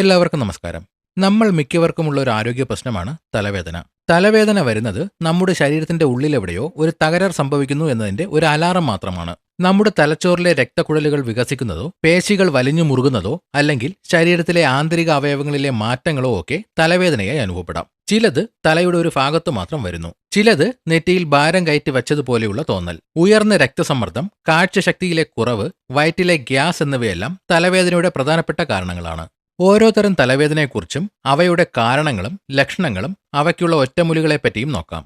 എല്ലാവർക്കും നമസ്കാരം. നമ്മൾ മിക്കവർക്കുമുള്ള ഒരു ആരോഗ്യ പ്രശ്നമാണ് തലവേദന. തലവേദന വരുന്നത് നമ്മുടെ ശരീരത്തിന്റെ ഉള്ളിലെവിടെയോ ഒരു തകരാർ സംഭവിക്കുന്നു എന്നതിന്റെ ഒരു അലാറം മാത്രമാണ്. നമ്മുടെ തലച്ചോറിലെ രക്തക്കുഴലുകൾ വികസിക്കുന്നതോ പേശികൾ വലിഞ്ഞു മുറുകുന്നതോ അല്ലെങ്കിൽ ശരീരത്തിലെ ആന്തരിക അവയവങ്ങളിലെ മാറ്റങ്ങളോ ഒക്കെ തലവേദനയായി അനുഭവപ്പെടാം. ചിലത് തലയുടെ ഒരു ഭാഗത്തു മാത്രം വരുന്നു. ചിലത് നെറ്റിയിൽ ഭാരം കയറ്റി വച്ചതുപോലെയുള്ള തോന്നൽ. ഉയർന്ന രക്തസമ്മർദ്ദം, കാഴ്ചശക്തിയിലെ കുറവ്, വയറ്റിലെ ഗ്യാസ് എന്നിവയെല്ലാം തലവേദനയുടെ പ്രധാനപ്പെട്ട കാരണങ്ങളാണ്. ഓരോ തരം തലവേദനയെക്കുറിച്ചും അവയുടെ കാരണങ്ങളും ലക്ഷണങ്ങളും അവയ്ക്കുള്ള ഒറ്റമൂലികളെപ്പറ്റിയും നോക്കാം.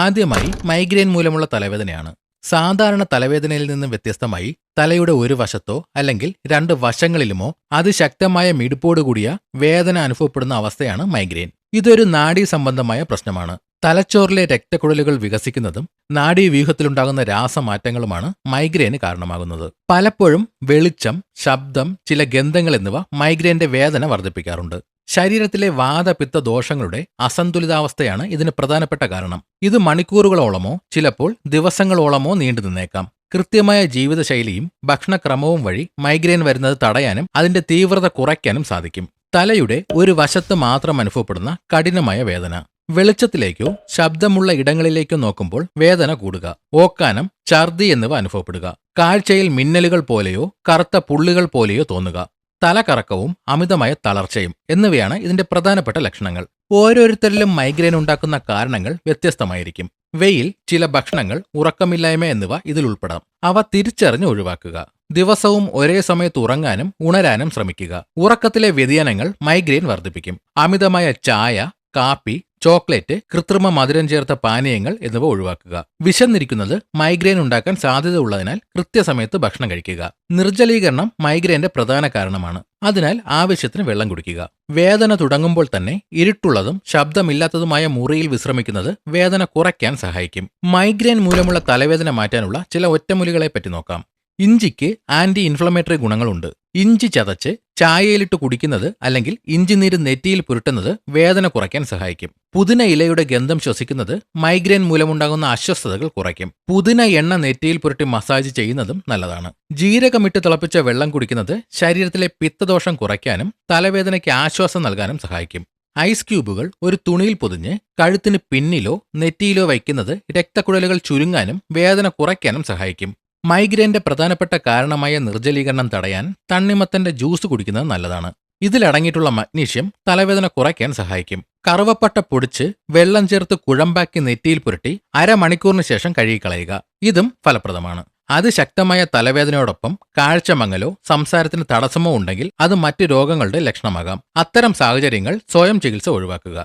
ആദ്യമായി മൈഗ്രെയിൻ മൂലമുള്ള തലവേദനയാണ്. സാധാരണ തലവേദനയിൽ നിന്ന് വ്യത്യസ്തമായി തലയുടെ ഒരു വശത്തോ അല്ലെങ്കിൽ രണ്ട് വശങ്ങളിലുമോ അതിശക്തമായ മിടിപ്പോടുകൂടിയ വേദന അനുഭവപ്പെടുന്ന അവസ്ഥയാണ് മൈഗ്രെയിൻ. ഇതൊരു നാഡീ സംബന്ധമായ പ്രശ്നമാണ്. തലച്ചോറിലെ രക്തക്കുഴലുകൾ വികസിക്കുന്നതും നാഡീവ്യൂഹത്തിലുണ്ടാകുന്ന രാസമാറ്റങ്ങളുമാണ് മൈഗ്രെയിന് കാരണമാകുന്നത്. പലപ്പോഴും വെളിച്ചം, ശബ്ദം, ചില ഗന്ധങ്ങൾ എന്നിവ മൈഗ്രെയിന്റെ വേദന വർദ്ധിപ്പിക്കാറുണ്ട്. ശരീരത്തിലെ വാതപിത്ത ദോഷങ്ങളുടെ അസന്തുലിതാവസ്ഥയാണ് ഇതിന് പ്രധാനപ്പെട്ട കാരണം. ഇത് മണിക്കൂറുകളോളമോ ചിലപ്പോൾ ദിവസങ്ങളോളമോ നീണ്ടു നിന്നേക്കാം. കൃത്യമായ ജീവിതശൈലിയും ഭക്ഷണക്രമവും വഴി മൈഗ്രെയിൻ വരുന്നത് തടയാനും അതിന്റെ തീവ്രത കുറയ്ക്കാനും സാധിക്കും. തലയുടെ ഒരു വശത്ത് മാത്രം അനുഭവപ്പെടുന്ന കഠിനമായ വേദന. വെളിച്ചത്തിലേക്കോ ശബ്ദമുള്ള ഇടങ്ങളിലേക്കോ നോക്കുമ്പോൾ വേദന കൂടുക, ഓക്കാനം, ഛർദി എന്നിവ അനുഭവപ്പെടുക, കാഴ്ചയിൽ മിന്നലുകൾ പോലെയോ കറുത്ത പുള്ളികൾ പോലെയോ തോന്നുക, തലകറക്കവും അമിതമായ തളർച്ചയും എന്നിവയാണ് ഇതിന്റെ പ്രധാനപ്പെട്ട ലക്ഷണങ്ങൾ. ഓരോരുത്തരിലും മൈഗ്രെയിൻ ഉണ്ടാക്കുന്ന കാരണങ്ങൾ വ്യത്യസ്തമായിരിക്കും. വെയിൽ, ചില ഭക്ഷണങ്ങൾ, ഉറക്കമില്ലായ്മ എന്നിവ ഇതിൽ ഉൾപ്പെടാം. അവ തിരിച്ചറിഞ്ഞ് ഒഴിവാക്കുക. ദിവസവും ഒരേ സമയത്ത് ഉറങ്ങാനും ഉണരാനും ശ്രമിക്കുക. ഉറക്കത്തിലെ വ്യതിയാനങ്ങൾ മൈഗ്രെയിൻ വർദ്ധിപ്പിക്കും. അമിതമായ ചായ, കാപ്പി, ചോക്ലേറ്റ്, കൃത്രിമ മധുരം ചേർത്ത പാനീയങ്ങൾ എന്നിവ ഒഴിവാക്കുക. വിശന്നിരിക്കുന്നത് മൈഗ്രെയിൻ ഉണ്ടാക്കാൻ സാധ്യതയുള്ളതിനാൽ കൃത്യസമയത്ത് ഭക്ഷണം കഴിക്കുക. നിർജ്ജലീകരണം മൈഗ്രെയിന്റെ പ്രധാന കാരണമാണ്. അതിനാൽ ആവശ്യത്തിന് വെള്ളം കുടിക്കുക. വേദന തുടങ്ങുമ്പോൾ തന്നെ ഇരുട്ടുള്ളതും ശബ്ദമില്ലാത്തതുമായ മുറിയിൽ വിശ്രമിക്കുന്നത് വേദന കുറയ്ക്കാൻ സഹായിക്കും. മൈഗ്രെയിൻ മൂലമുള്ള തലവേദന മാറ്റാനുള്ള ചില ഒറ്റമൂലികളെപ്പറ്റി നോക്കാം. ഇഞ്ചിക്ക് ആന്റി ഇൻഫ്ലമേറ്ററി ഗുണങ്ങളുണ്ട്. ഇഞ്ചി ചതച്ച് ചായയിലിട്ട് കുടിക്കുന്നത് അല്ലെങ്കിൽ ഇഞ്ചിനീര് നെറ്റിയിൽ പുരട്ടുന്നത് വേദന കുറയ്ക്കാൻ സഹായിക്കും. പുതിന ഇലയുടെ ഗന്ധം ശ്വസിക്കുന്നത് മൈഗ്രെയിൻ മൂലമുണ്ടാകുന്ന അസ്വസ്ഥതകൾ കുറയ്ക്കും. പുതിന എണ്ണ നെറ്റിയിൽ പുരട്ടി മസാജ് ചെയ്യുന്നതും നല്ലതാണ്. ജീരകമിട്ട് തിളപ്പിച്ച വെള്ളം കുടിക്കുന്നത് ശരീരത്തിലെ പിത്തദോഷം കുറയ്ക്കാനും തലവേദനയ്ക്ക് ആശ്വാസം നൽകാനും സഹായിക്കും. ഐസ് ക്യൂബുകൾ ഒരു തുണിയിൽ പൊതിഞ്ഞ് കഴുത്തിന് പിന്നിലോ നെറ്റിയിലോ വയ്ക്കുന്നത് രക്തക്കുഴലുകൾ ചുരുങ്ങാനും വേദന കുറയ്ക്കാനും സഹായിക്കും. മൈഗ്രെയിന്റെ പ്രധാനപ്പെട്ട കാരണമായ നിർജ്ജലീകരണം തടയാൻ തണ്ണിമത്തന്റെ ജ്യൂസ് കുടിക്കുന്നത് നല്ലതാണ്. ഇതിലടങ്ങിയിട്ടുള്ള മഗ്നീഷ്യം തലവേദന കുറയ്ക്കാൻ സഹായിക്കും. കറുവപ്പട്ട പൊടിച്ച് വെള്ളം ചേർത്ത് കുഴമ്പാക്കി നെറ്റിയിൽ പുരട്ടി അരമണിക്കൂറിന് ശേഷം കഴുകിക്കളയുക. ഇതും ഫലപ്രദമാണ്. അതിശക്തമായ തലവേദനയോടൊപ്പം കാഴ്ചമങ്ങലോ സംസാരത്തിന് തടസ്സമോ ഉണ്ടെങ്കിൽ അത് മറ്റ് രോഗങ്ങളുടെ ലക്ഷണമാകാം. അത്തരം സാഹചര്യങ്ങൾ സ്വയം ചികിത്സ ഒഴിവാക്കുക.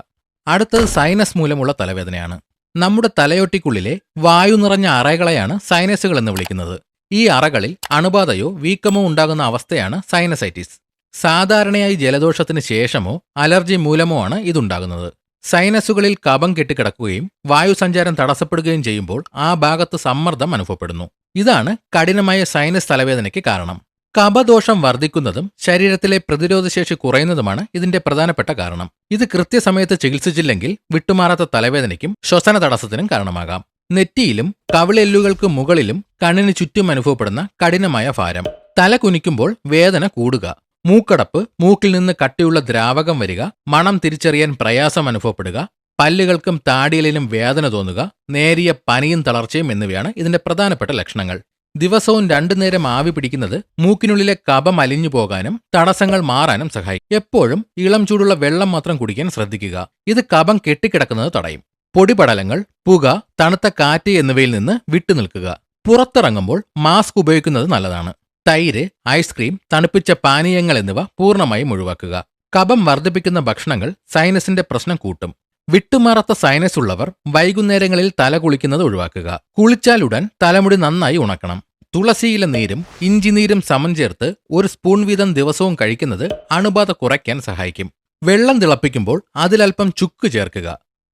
അടുത്തത് സൈനസ് മൂലമുള്ള തലവേദനയാണ്. നമ്മുടെ തലയോട്ടിക്കുള്ളിലെ വായു നിറഞ്ഞ അറകളെയാണ് സൈനസുകൾ എന്ന് വിളിക്കുന്നത്. ഈ അറകളിൽ അണുബാധയോ വീക്കമോ ഉണ്ടാകുന്ന അവസ്ഥയാണ് സൈനസൈറ്റിസ്. സാധാരണയായി ജലദോഷത്തിന് ശേഷമോ അലർജി മൂലമോ ആണ് ഇതുണ്ടാകുന്നത്. സൈനസുകളിൽ കഫം കെട്ടിക്കിടക്കുകയും വായുസഞ്ചാരം തടസ്സപ്പെടുകയും ചെയ്യുമ്പോൾ ആ ഭാഗത്ത് സമ്മർദ്ദം അനുഭവപ്പെടുന്നു. ഇതാണ് കഠിനമായ സൈനസ് തലവേദനയ്ക്ക് കാരണം. കഫദോഷം വർദ്ധിക്കുന്നതും ശരീരത്തിലെ പ്രതിരോധശേഷി കുറയുന്നതുമാണ് ഇതിന്റെ പ്രധാനപ്പെട്ട കാരണം. ഇത് കൃത്യസമയത്ത് ചികിത്സിച്ചില്ലെങ്കിൽ വിട്ടുമാറാത്ത തലവേദനയ്ക്കും ശ്വസന തടസ്സത്തിനും കാരണമാകാം. നെറ്റിയിലും കവിളെല്ലുകൾക്ക് മുകളിലും കണ്ണിന് ചുറ്റും അനുഭവപ്പെടുന്ന കഠിനമായ ഭാരം, തല കുനിക്കുമ്പോൾ വേദന കൂടുക, മൂക്കടപ്പ്, മൂക്കിൽ നിന്ന് കട്ടിയുള്ള ദ്രാവകം വരിക, മണം തിരിച്ചറിയാൻ പ്രയാസം അനുഭവപ്പെടുക, പല്ലുകൾക്കും താടിയലിനും വേദന തോന്നുക, നേരിയ പനിയും തളർച്ചയും എന്നിവയാണ് ഇതിന്റെ പ്രധാനപ്പെട്ട ലക്ഷണങ്ങൾ. ദിവസവും 2 നേരം ആവി പിടിക്കുന്നത് മൂക്കിനുള്ളിലെ കഫം അലിഞ്ഞു പോകാനും തടസ്സങ്ങൾ മാറാനും സഹായിക്കും. എപ്പോഴും ഇളം ചൂടുള്ള വെള്ളം മാത്രം കുടിക്കാൻ ശ്രദ്ധിക്കുക. ഇത് കഫം കെട്ടിക്കിടക്കുന്നത് തടയും. പൊടിപടലങ്ങൾ, പുക, തണുത്ത കാറ്റ് എന്നിവയിൽ നിന്ന് വിട്ടുനിൽക്കുക. പുറത്തിറങ്ങുമ്പോൾ മാസ്ക് ഉപയോഗിക്കുന്നത് നല്ലതാണ്. തൈര്, ഐസ്ക്രീം, തണുപ്പിച്ച പാനീയങ്ങൾ എന്നിവ പൂർണ്ണമായും ഒഴിവാക്കുക. കഫം വർദ്ധിപ്പിക്കുന്ന ഭക്ഷണങ്ങൾ സൈനസിന്റെ പ്രശ്നം കൂട്ടും. വിട്ടുമാറാത്ത സൈനസ് ഉള്ളവർ വൈകുന്നേരങ്ങളിൽ തല കുളിക്കുന്നത് ഒഴിവാക്കുക. കുളിച്ചാലുടൻ തലമുടി നന്നായി ഉണക്കണം. തുളസിയില നീരും ഇഞ്ചിനീരും സമം ചേർത്ത് 1 സ്പൂൺ വീതം ദിവസവും കഴിക്കുന്നത് അണുബാധ കുറയ്ക്കാൻ സഹായിക്കും. വെള്ളം തിളപ്പിക്കുമ്പോൾ അതിലൽപ്പം ചുക്ക് ചേർക്കുക.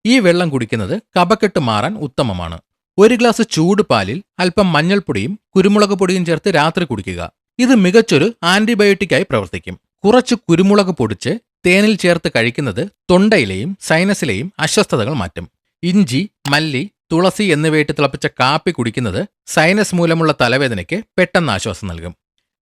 ഈ വെള്ളം കുടിക്കുന്നത് കഫക്കെട്ട് മാറാൻ ഉത്തമമാണ്. 1 ഗ്ലാസ് ചൂട് പാലിൽ അല്പം മഞ്ഞൾപ്പൊടിയും കുരുമുളക് പൊടിയും ചേർത്ത് രാത്രി കുടിക്കുക. ഇത് മികച്ചൊരു ആന്റിബയോട്ടിക്കായി പ്രവർത്തിക്കും. കുറച്ച് കുരുമുളക് പൊടിച്ച് തേനിൽ ചേർത്ത് കഴിക്കുന്നത് തൊണ്ടയിലെയും സൈനസിലെയും അസ്വസ്ഥതകൾ മാറ്റും. ഇഞ്ചി, മല്ലി, തുളസി എന്നിവയിട്ട് തിളപ്പിച്ച കാപ്പി കുടിക്കുന്നത് സൈനസ് മൂലമുള്ള തലവേദനയ്ക്ക് പെട്ടെന്ന് ആശ്വാസം നൽകും.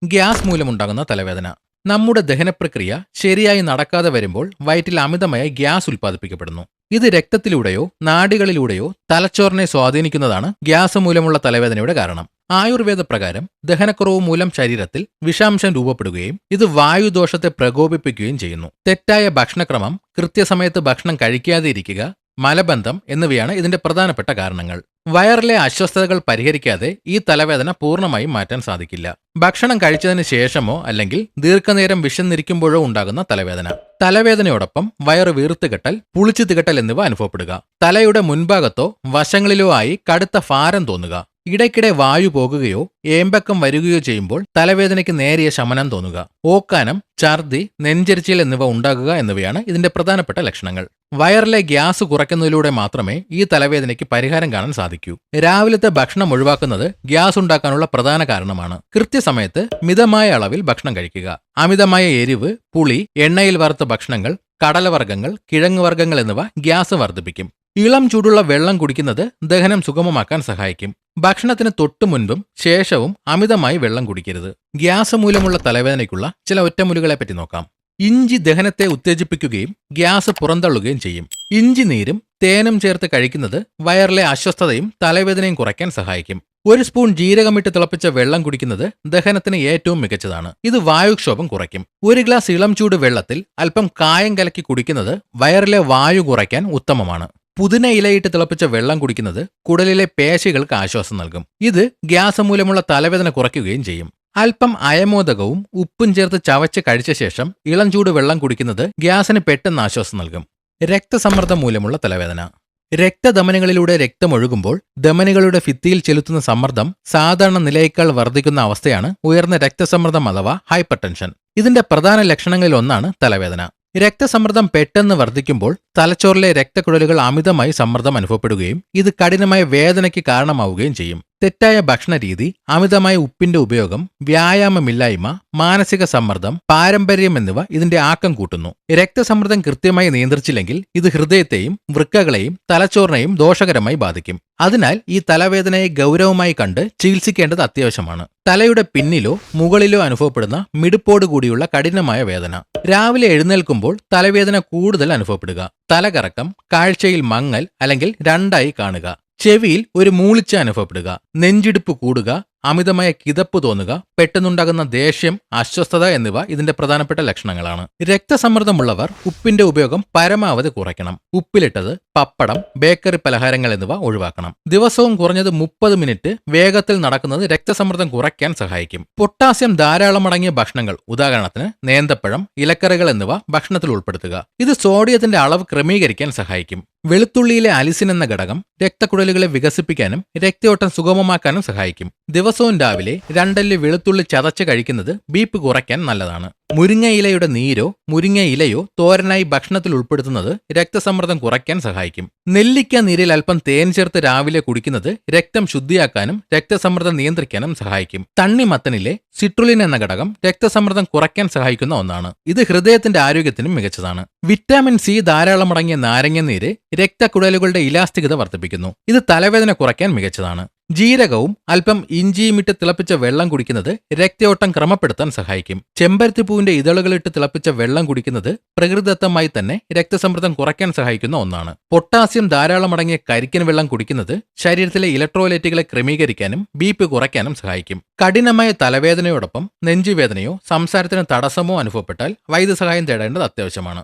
ഗ്യാസ് മൂലമുണ്ടാകുന്ന തലവേദന. നമ്മുടെ ദഹനപ്രക്രിയ ശരിയായി നടക്കാതെ വരുമ്പോൾ വയറ്റിൽ അമിതമായ ഗ്യാസ് ഉൽപ്പാദിപ്പിക്കപ്പെടുന്നു. ഇത് രക്തത്തിലൂടെയോ നാഡികളിലൂടെയോ തലച്ചോറിനെ സ്വാധീനിക്കുന്നതാണ് ഗ്യാസ് മൂലമുള്ള തലവേദനയുടെ കാരണം. ആയുർവേദ പ്രകാരം ദഹനക്കുറവ് മൂലം ശരീരത്തിൽ വിഷാംശം രൂപപ്പെടുകയും ഇത് വായുദോഷത്തെ പ്രകോപിപ്പിക്കുകയും ചെയ്യുന്നു. തെറ്റായ ഭക്ഷണക്രമം, കൃത്യസമയത്ത് ഭക്ഷണം കഴിക്കാതെ ഇരിക്കുക, മലബന്ധം എന്നിവയാണ് ഇതിന്റെ പ്രധാനപ്പെട്ട കാരണങ്ങൾ. വയറിലെ അസ്വസ്ഥതകൾ പരിഹരിക്കാതെ ഈ തലവേദന പൂർണ്ണമായും മാറ്റാൻ സാധിക്കില്ല. ഭക്ഷണം കഴിച്ചതിന് ശേഷമോ അല്ലെങ്കിൽ ദീർഘനേരം വിശന്നിരിക്കുമ്പോഴോ ഉണ്ടാകുന്ന തലവേദന. തലവേദനയോടൊപ്പം വയറ് വീർത്തുകെട്ടൽ, പുളിച്ചു തികട്ടൽ എന്നിവ അനുഭവപ്പെടുക. തലയുടെ മുൻഭാഗത്തോ വശങ്ങളിലോ ആയി കടുത്ത ഭാരം തോന്നുക. ഇടയ്ക്കിടെ വായു പോകുകയോ ഏമ്പക്കം വരികയോ ചെയ്യുമ്പോൾ തലവേദനയ്ക്ക് നേരിയ ശമനം തോന്നുക. ഓക്കാനം, ഛർദി, നെഞ്ചരിച്ചിൽ എന്നിവ ഉണ്ടാകുക എന്നിവയാണ് ഇതിന്റെ പ്രധാനപ്പെട്ട ലക്ഷണങ്ങൾ. വയറിലെ ഗ്യാസ് കുറയ്ക്കുന്നതിലൂടെ മാത്രമേ ഈ തലവേദനയ്ക്ക് പരിഹാരം കാണാൻ സാധിക്കൂ. രാവിലത്തെ ഭക്ഷണം ഒഴിവാക്കുന്നത് ഗ്യാസ് ഉണ്ടാക്കാനുള്ള പ്രധാന കാരണമാണ്. കൃത്യസമയത്ത് മിതമായ അളവിൽ ഭക്ഷണം കഴിക്കുക. അമിതമായ എരിവ്, പുളി, എണ്ണയിൽ വറുത്ത ഭക്ഷണങ്ങൾ, കടലവർഗ്ഗങ്ങൾ, കിഴങ്ങുവർഗ്ഗങ്ങൾ എന്നിവ ഗ്യാസ് വർദ്ധിപ്പിക്കും. ഇളം ചൂടുള്ള വെള്ളം കുടിക്കുന്നത് ദഹനം സുഗമമാക്കാൻ സഹായിക്കും. ഭക്ഷണത്തിന് തൊട്ടു മുൻപും ശേഷവും അമിതമായി വെള്ളം കുടിക്കരുത്. ഗ്യാസ് മൂലമുള്ള തലവേദനയ്ക്കുള്ള ചില ഒറ്റമൂലികളെ പറ്റി നോക്കാം. ഇഞ്ചി ദഹനത്തെ ഉത്തേജിപ്പിക്കുകയും ഗ്യാസ് പുറന്തള്ളുകയും ചെയ്യും. ഇഞ്ചി നീരും തേനും ചേർത്ത് കഴിക്കുന്നത് വയറിലെ അസ്വസ്ഥതയും തലവേദനയും കുറയ്ക്കാൻ സഹായിക്കും. 1 സ്പൂൺ ജീരകമിട്ട് തിളപ്പിച്ച വെള്ളം കുടിക്കുന്നത് ദഹനത്തിന് ഏറ്റവും മികച്ചതാണ്. ഇത് വായുക്ഷോഭം കുറയ്ക്കും. 1 ഗ്ലാസ് ഇളം ചൂട് വെള്ളത്തിൽ അല്പം കായം കലക്കി കുടിക്കുന്നത് വയറിലെ വായു കുറയ്ക്കാൻ ഉത്തമമാണ്. പുതിന ഇലയിട്ട് തിളപ്പിച്ച വെള്ളം കുടിക്കുന്നത് കുടലിലെ പേശികൾക്ക് ആശ്വാസം നൽകും. ഇത് ഗ്യാസ് മൂലമുള്ള തലവേദന കുറയ്ക്കുകയും ചെയ്യും. അല്പം അയമോദകവും ഉപ്പും ചേർത്ത് ചവച്ച് കഴിച്ച ശേഷം ഇളം ചൂട് വെള്ളം കുടിക്കുന്നത് ഗ്യാസിന് പെട്ടെന്ന് ആശ്വാസം നൽകും. രക്തസമ്മർദ്ദം മൂലമുള്ള തലവേദന. രക്തധമനികളിലൂടെ രക്തമൊഴുകുമ്പോൾ ധമനികളുടെ ഭിത്തിയിൽ ചെലുത്തുന്ന സമ്മർദ്ദം സാധാരണ നിലയേക്കാൾ വർദ്ധിക്കുന്ന അവസ്ഥയാണ് ഉയർന്ന രക്തസമ്മർദ്ദം അഥവാ ഹൈപ്പർടെൻഷൻ. ഇതിന്റെ പ്രധാന ലക്ഷണങ്ങളിൽ ഒന്നാണ് തലവേദന. രക്തസമ്മർദ്ദം പെട്ടെന്ന് വർദ്ധിക്കുമ്പോൾ തലച്ചോറിലെ രക്തക്കുഴലുകൾ അമിതമായി സമ്മർദ്ദം അനുഭവപ്പെടുകയും ഇത് കഠിനമായ വേദനയ്ക്ക് കാരണമാവുകയും ചെയ്യും. തെറ്റായ ഭക്ഷണ രീതി, അമിതമായ ഉപ്പിന്റെ ഉപയോഗം, വ്യായാമമില്ലായ്മ, മാനസിക സമ്മർദ്ദം, പാരമ്പര്യം എന്നിവ ഇതിന്റെ ആക്കം കൂട്ടുന്നു. രക്തസമ്മർദ്ദം കൃത്യമായി നിയന്ത്രിച്ചില്ലെങ്കിൽ ഇത് ഹൃദയത്തെയും വൃക്കകളെയും തലച്ചോറിനെയും ദോഷകരമായി ബാധിക്കും. അതിനാൽ ഈ തലവേദനയെ ഗൗരവമായി കണ്ട് ചികിത്സിക്കേണ്ടത് അത്യാവശ്യമാണ്. തലയുടെ പിന്നിലോ മുകളിലോ അനുഭവപ്പെടുന്ന മിടുപ്പോടുകൂടിയുള്ള കഠിനമായ വേദന. രാവിലെ എഴുന്നേൽക്കുമ്പോൾ തലവേദന കൂടുതൽ അനുഭവപ്പെടുക. തലകറക്കം, കാഴ്ചയിൽ മങ്ങൽ അല്ലെങ്കിൽ രണ്ടായി കാണുക. ചെവിയിൽ ഒരു മൂളിച്ച അനുഭവപ്പെടുക. നെഞ്ചിടിപ്പ് കൂടുക, അമിതമായ കിതപ്പ് തോന്നുക, പെട്ടെന്നുണ്ടാകുന്ന ദേഷ്യം, അസ്വസ്ഥത എന്നിവ ഇതിന്റെ പ്രധാനപ്പെട്ട ലക്ഷണങ്ങളാണ്. രക്തസമ്മർദ്ദമുള്ളവർ ഉപ്പിന്റെ ഉപയോഗം പരമാവധി കുറയ്ക്കണം. ഉപ്പിലിട്ടത്, പപ്പടം, ബേക്കറി പലഹാരങ്ങൾ എന്നിവ ഒഴിവാക്കണം. ദിവസവും കുറഞ്ഞത് 30 മിനിറ്റ് വേഗത്തിൽ നടക്കുന്നത് രക്തസമ്മർദ്ദം കുറയ്ക്കാൻ സഹായിക്കും. പൊട്ടാസ്യം ധാരാളം അടങ്ങിയ ഭക്ഷണങ്ങൾ, ഉദാഹരണത്തിന് നേന്ത്രപ്പഴം, ഇലക്കറികൾ എന്നിവ ഭക്ഷണത്തിൽ ഉൾപ്പെടുത്തുക. ഇത് സോഡിയത്തിന്റെ അളവ് ക്രമീകരിക്കാൻ സഹായിക്കും. വെളുത്തുള്ളിയിലെ അലിസിൻ എന്ന ഘടകം രക്തക്കുഴലുകളെ വികസിപ്പിക്കാനും രക്തയോട്ടം സുഗമമാക്കാനും സഹായിക്കും. ദിവസവും രാവിലെ 2 അല്ലി വെളുത്തുള്ളി ചതച്ച് കഴിക്കുന്നത് ബിപി കുറയ്ക്കാൻ നല്ലതാണ്. മുരിങ്ങയിലയുടെ നീരോ മുരിങ്ങയിലയോ തോരനായി ഭക്ഷണത്തിൽ ഉൾപ്പെടുത്തുന്നത് രക്തസമ്മർദ്ദം കുറയ്ക്കാൻ സഹായിക്കും. നെല്ലിക്ക നീരിൽ അല്പം തേൻ ചേർത്ത് രാവിലെ കുടിക്കുന്നത് രക്തം ശുദ്ധിയാക്കാനും രക്തസമ്മർദ്ദം നിയന്ത്രിക്കാനും സഹായിക്കും. തണ്ണിമത്തനിലെ സിട്രുലിൻ എന്ന ഘടകം രക്തസമ്മർദ്ദം കുറയ്ക്കാൻ സഹായിക്കുന്ന ഒന്നാണ്. ഇത് ഹൃദയത്തിന്റെ ആരോഗ്യത്തിനും മികച്ചതാണ്. വിറ്റാമിൻ സി ധാരാളം അടങ്ങിയ നാരങ്ങ നീര് രക്തക്കുഴലുകളുടെ ഇലാസ്തികത വർദ്ധിപ്പിക്കുന്നു. ഇത് തലവേദന കുറയ്ക്കാൻ മികച്ചതാണ്. ജീരകവും അല്പം ഇഞ്ചിയും ഇട്ട് തിളപ്പിച്ച വെള്ളം കുടിക്കുന്നത് രക്തയോട്ടം ക്രമപ്പെടുത്താൻ സഹായിക്കും. ചെമ്പരത്തിപ്പൂവിന്റെ ഇതളുകളിട്ട് തിളപ്പിച്ച വെള്ളം കുടിക്കുന്നത് പ്രകൃതിദത്തമായി തന്നെ രക്തസമ്മർദ്ദം കുറയ്ക്കാൻ സഹായിക്കുന്ന ഒന്നാണ്. പൊട്ടാസ്യം ധാരാളം അടങ്ങിയ കരിക്കിൻ വെള്ളം കുടിക്കുന്നത് ശരീരത്തിലെ ഇലക്ട്രോലൈറ്റുകളെ ക്രമീകരിക്കാനും ബിപി കുറയ്ക്കാനും സഹായിക്കും. കഠിനമായ തലവേദനയോടൊപ്പം നെഞ്ചുവേദനയോ സംസാരത്തിന് തടസ്സമോ അനുഭവപ്പെട്ടാൽ വൈദ്യസഹായം തേടേണ്ടത് അത്യാവശ്യമാണ്.